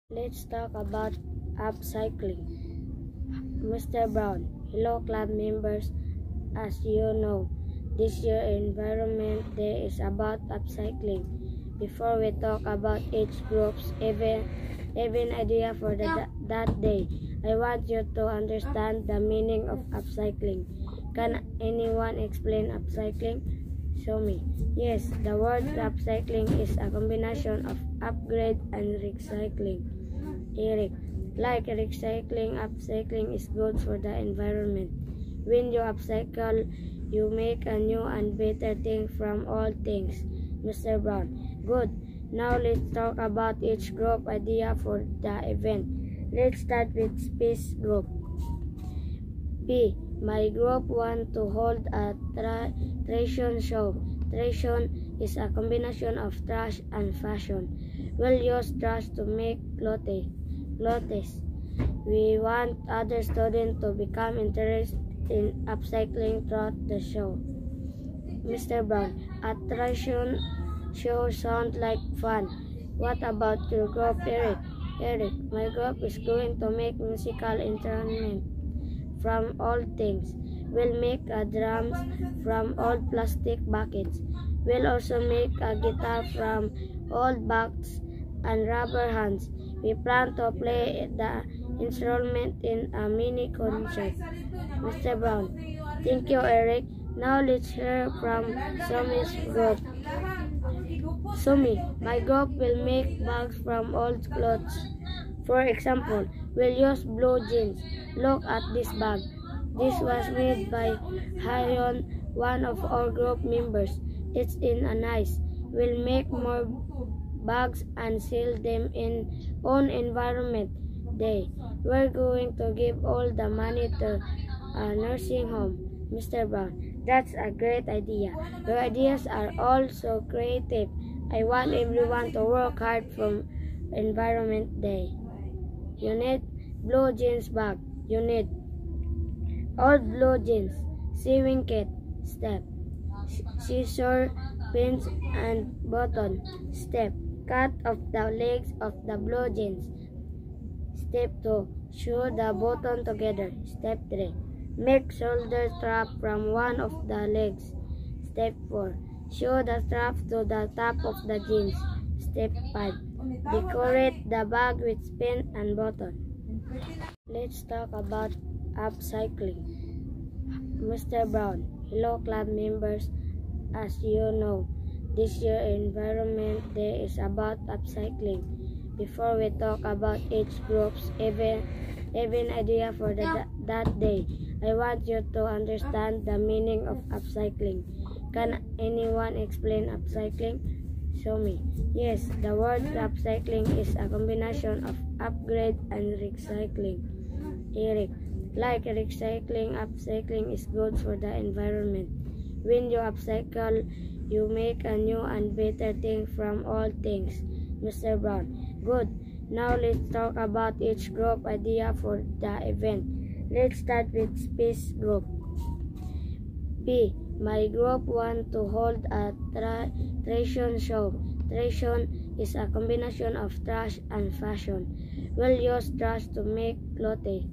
Let's talk about upcycling. Mr. Brown, hello club members. As you know, this year Environment Day is about upcycling. Before we talk about each group's even idea for that day, I want you to understand the meaning of upcycling. Can anyone explain upcycling? Show me. Yes, the word upcycling is a combination of upgrade and recycling. Eric, like recycling, upcycling is good for the environment. When you upcycle, you make a new and better thing from old things. Mr. Brown, good. Now let's talk about each group idea for the event. Let's start with Space Group. P. My group want to hold a fashion show. Fashion is a combination of trash and fashion. We'll use trash to make clothes. We want other students to become interested in upcycling throughout the show. Mr. Brown, a fashion show sounds like fun. What about your group, Eric? Eric, my group is going to make musical instruments from old things. We'll make drums from old plastic buckets. We'll also make a guitar from old bags and rubber hands. We plan to play the instrument in a mini concert. Mr. Brown, thank you, Eric. Now let's hear from Sumi's group. Sumi, my group will make bags from old clothes. For example, we'll use blue jeans. Look at this bag. This was made by Hayon, one of our group members. It's in a nice. We'll make more bags and sell them on Environment Day. We're going to give all the money to a nursing home. Mr. Brown, that's a great idea. Your ideas are all so creative. I want everyone to work hard for Environment Day. You need blue jeans bag. You need old blue jeans, sewing kit, step, scissor, pins and button, step, cut off the legs of the blue jeans. Step 2, sew the button together. Step 3, make shoulder strap from one of the legs. Step 4, sew the strap to the top of the jeans. Step 5, decorate the bag with pin and button. Let's talk about upcycling. Mr. Brown, hello club members. As you know, this year Environment Day is about upcycling. Before we talk about each group's even idea for that day, I want you to understand the meaning of upcycling. Can anyone explain upcycling? Show me. Yes, the word upcycling is a combination of upgrade and recycling. Eric, like recycling, upcycling is good for the environment. When you upcycle, you make a new and better thing from old things. Mr. Brown, good. Now let's talk about each group idea for the event. Let's start with Space Group. P. My group want to hold a fashion show. Fashion is a combination of trash and fashion. We'll use trash to make clothes.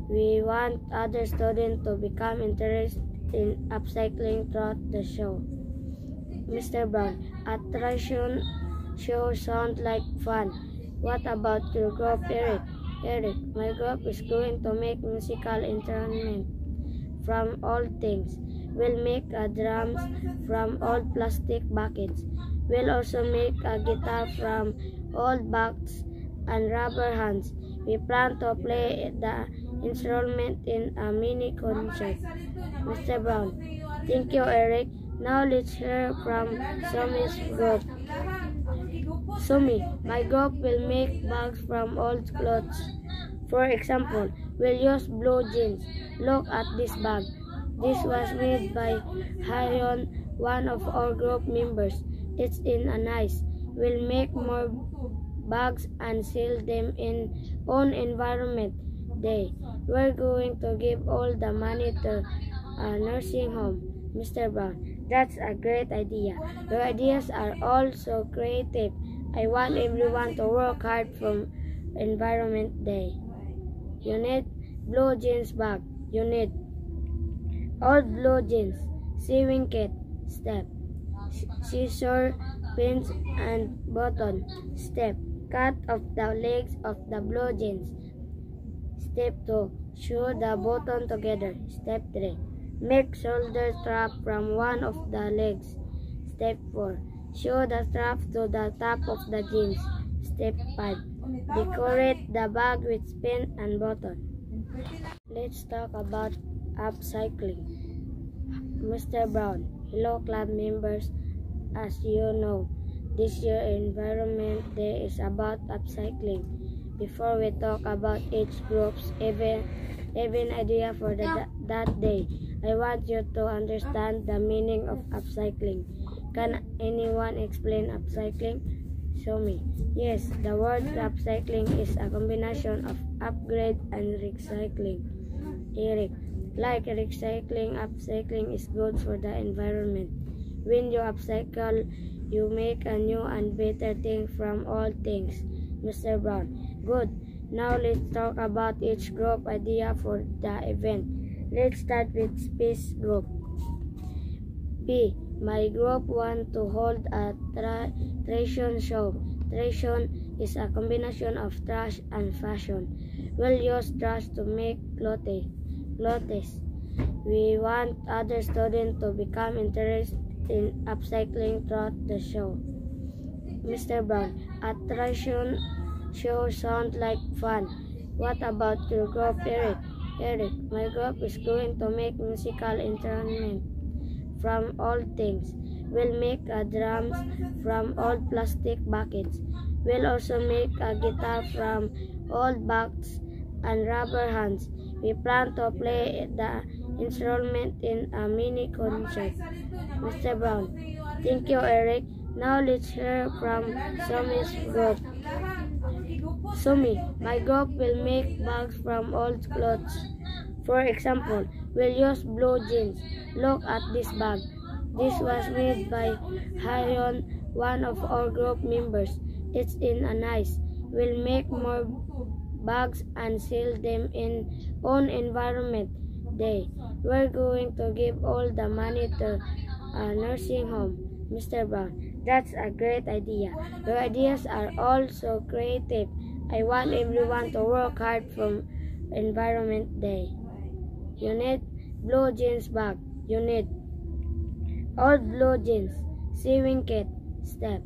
We want other students to become interested in upcycling throughout the show. Mr. Brown, a fashion show sounds like fun. What about your group, Eric? Eric, my group is going to make musical instruments from old things. We'll make drums from old plastic buckets. We'll also make a guitar from old bags and rubber hands. We plan to play the instrument in a mini concert. Mr. Brown, thank you, Eric. Now let's hear from Sumi's group. Sumi, my group will make bags from old clothes. For example, we'll use blue jeans. Look at this bag. This was made by Hayon, one of our group members. It's in a nice. We'll make more bags and sell them on Environment Day. We're going to give all the money to a nursing home. Mr. Brown, that's a great idea. Your ideas are all so creative. I want everyone to work hard from Environment Day. You need blue jeans bag. You need old blue jeans, sewing kit, step, scissor, pins and button, step, cut off the legs of the blue jeans. Step 2. Sew the button together. Step 3. Make shoulder strap from one of the legs. Step 4. Sew the strap to the top of the jeans. Step 5. Decorate the bag with pin and button. Let's talk about upcycling. Mr. Brown. Hello club members. As you know, this year Environment Day is about upcycling. Before we talk about each group's even idea for that day, I want you to understand the meaning of upcycling. Can anyone explain upcycling? Show me. Yes, the word upcycling is a combination of upgrade and recycling. Eric, like recycling, upcycling is good for the environment. When you upcycle, you make a new and better thing from all things. Mr. Brown, good. Now let's talk about each group idea for the event. Let's start with Space Group. B. My group want to hold a Tration show. Tration is a combination of trash and fashion. We'll use trash to make clothes. We want other students to become interested in upcycling throughout the show. Mr. Brown, a Tration show sounds like fun. What about your group, Eric? Eric, my group is going to make musical instruments from old things. We'll make drums from old plastic buckets. We'll also make a guitar from old bags and rubber hands. We plan to play the instrument in a mini concert. Mr. Brown, thank you, Eric. Now let's hear from Sumi's group. Sumi, my group will make bags from old clothes. For example, we'll use blue jeans. Look at this bag. This was made by Hayon, one of our group members. It's in a nice. We'll make more bags and sell them on Environment Day. We're going to give all the money to a nursing home. Mr. Brown, that's a great idea. Your ideas are all so creative. I want everyone to work hard from Environment Day. You need blue jeans bag. You need old blue jeans, sewing kit, step,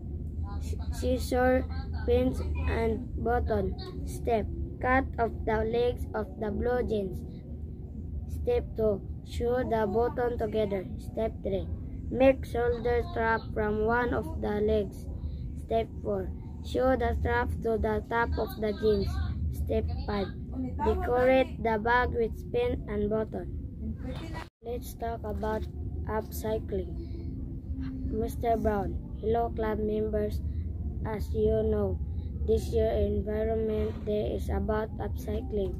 scissor, pins and button, step, cut off the legs of the blue jeans. Step 2. Sew the button together. Step 3. Make shoulder strap from one of the legs. Step 4. Sew the strap to the top of the jeans. Step 5. Decorate the bag with pin and button. Let's talk about upcycling. Mr. Brown, hello club members. As you know, this year Environment Day is about upcycling.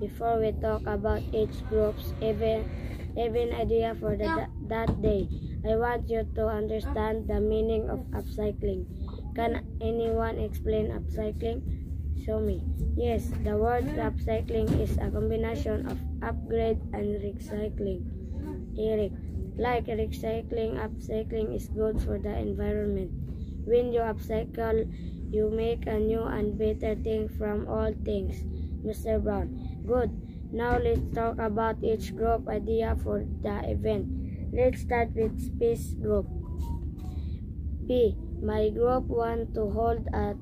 Before we talk about each group's even idea for that day, I want you to understand the meaning of upcycling. Can anyone explain upcycling? Show me. Yes, the word upcycling is a combination of upgrade and recycling. Eric, like recycling, upcycling is good for the environment. When you upcycle, you make a new and better thing from all things. Mr. Brown, good. Now let's talk about each group idea for the event. Let's start with Space Group. B. My group want to hold a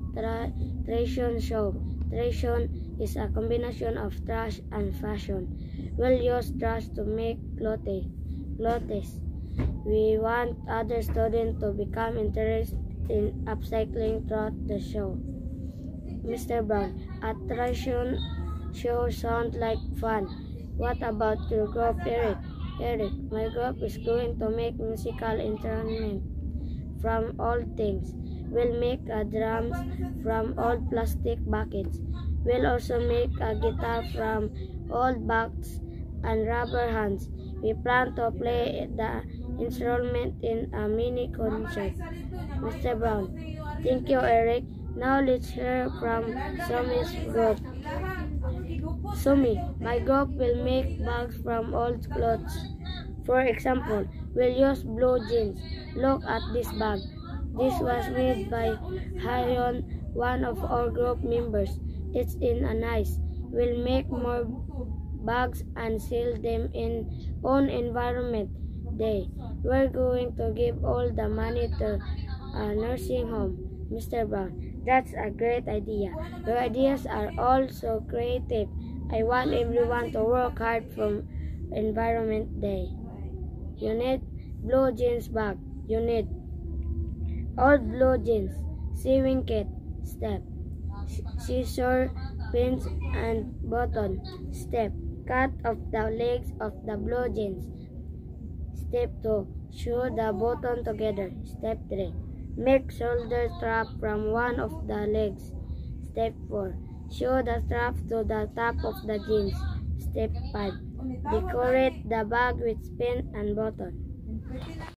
Tration show. Tration is a combination of trash and fashion. We'll use trash to make clothes. We want other students to become interested in upcycling throughout the show. Mr. Brown, a Tration show sounds like fun. What about your group, Eric? Eric, my group is going to make musical instruments from old things. We'll make drums from old plastic buckets. We'll also make a guitar from old bags and rubber hands. We plan to play the instrument in a mini concert. Mr. Brown, Thank you, Eric. Now let's hear from Sumi's group. Sumi, my group will make bags from old clothes. For example, we'll use blue jeans. Look at this bag. This was made by Hayon, one of our group members. It's in a nice. We'll make more bags and sell them on Environment Day. We're going to give all the money to a nursing home. Mr. Brown, that's a great idea. Your ideas are all so creative. I want everyone to work hard for Environment Day. You need blue jeans bag. You need old blue jeans, sewing kit, step, scissor, pins, and button, step, cut off the legs of the blue jeans. Step 2, sew the button together. Step 3, make shoulder strap from one of the legs. Step 4, sew the strap to the top of the jeans. Step 5, decorate the bag with pin and button.